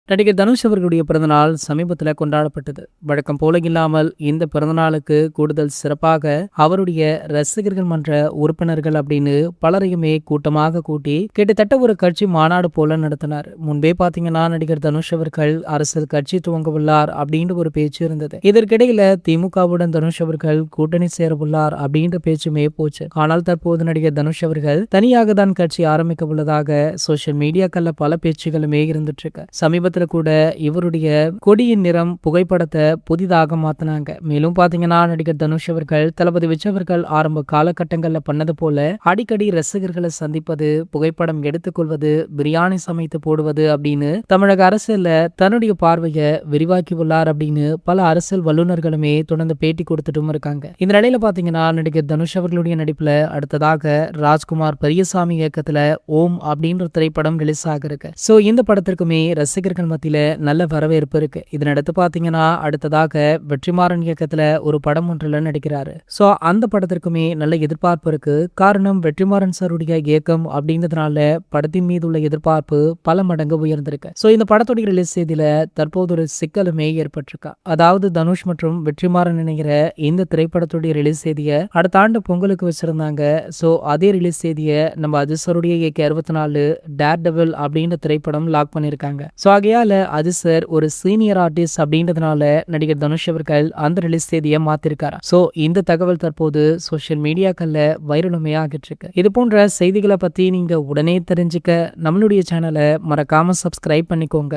நடிகர் தனுஷ் அவர்களுடைய பிறந்தநாள் சமீபத்தில் கொண்டாடப்பட்டது. வழக்கம் போல இல்லாமல் இந்த பிறந்தநாளுக்கு கூடுதல் சிறப்பாக அவருடைய ரசிகர்கள் மன்ற உறுப்பினர்கள் அப்படின்னு பலரையுமே கூட்டமாக கூட்டி கிட்டத்தட்ட ஒரு கட்சி மாநாடு போல நடத்தினார். முன்பே பாத்தீங்கன்னா நடிகர் தனுஷ் அவர்கள் அரசியல் கட்சி துவங்க உள்ளார் அப்படின்ற ஒரு பேச்சு இருந்தது. இதற்கிடையில திமுகவுடன் தனுஷ் அவர்கள் கூட்டணி சேர உள்ளார் அப்படின்ற பேச்சுமே போச்சு. ஆனால் தற்போது நடிகர் தனுஷ் அவர்கள் தனியாக தான் கட்சி ஆரம்பிக்க உள்ளதாக சோசியல் மீடியாக்கள்ல பல பேச்சுகளுமே இருந்துட்டு இருக்கு. சமீபத்தில் கூட இவருடைய கொடியின் நிறம் புகைப்படத்தை புதிதாக மாத்தினாங்க. மேலும் பாத்தீங்கன்னா நடிகர் தனுஷ் அவர்கள் தளபதி விஜய் அவர்கள் ஆரம்ப காலகட்டங்கள்ல பண்ணது போல அடிக்கடி ரசிகர்களை சந்திப்பது, புகைப்படம் எடுத்துக்கொள்வது, பிரியாணி சமைத்து போடுவது அப்படின்னு தமிழக அரசியல்ல தன்னுடைய பார்வையை விரிவாக்கி உள்ளார் அப்படின்னு பல அரசியல் வல்லுநர்களுமே தொடர்ந்து பேட்டி கொடுத்துட்டும் இருக்காங்க. இந்த நிலையில பாத்தீங்கன்னா நடிகர் தனுஷ் அவர்களுடைய நடிப்புல அடுத்ததாக ராஜ்குமார் பெரியசாமி இயக்கத்துல ஓம் அப்படின்ற திரைப்படம் ரிலீஸ் ஆக இருக்கு. சோ இந்த படத்திற்குமே ரசிகர்கள் மத்தியில நல்ல வரவேற்பு இருக்கு. இதனடுத்து பாத்தீங்கன்னா அடுத்ததாக வெற்றிமாறன் இயக்கத்துல ஒரு படம் ஒன்றுல நடிக்கிறாரு. சோ அந்த படத்திற்குமே நல்ல எதிர்பார்ப்பு இருக்கு. காரணம் வெற்றிமாறன் சாருடைய இயக்கம் அப்படின்றதுனால படத்தின் மீது உள்ள எதிர்பார்ப்பு பல மடங்கு உயர்ந்திருக்கு. சோ இந்த படத்துடைய ரிலீஸ் செய்தியில தற்போது ஒரு சிக்கலுமே ஏற்பட்டிருக்கா. அதாவது தனுஷ் மற்றும் வெற்றிமாறன் இணைகிற இந்த திரைப்படத்துடைய ரிலீஸ் செய்தியை அடுத்த ஆண்டு பொங்கலுக்கு வச்சிருந்தாங்க. சோ அதே ரிலீஸ் செய்தியை நம்ம அஜிசருடைய இயக்க 64 டேர் டெவில் அப்படின்ற திரைப்படம் லாக் பண்ணிருக்காங்க. சோ அஜித் சார் ஒரு சீனியர் ஆர்டிஸ்ட் அப்படின்றதுனால நடிகர் தனுஷ் அவர்கள் அந்த ரிலீஸ் தேதியை மாத்திருக்காரு. சோ இந்த தகவல் தற்போது சோசியல் மீடியாக்கள்ல வைரலுமே ஆகிட்டு இருக்கு. இது போன்ற செய்திகளை பத்தி நீங்க உடனே தெரிஞ்சுக்க நம்மளுடைய சேனலை மறக்காம சப்ஸ்கிரைப் பண்ணிக்கோங்க.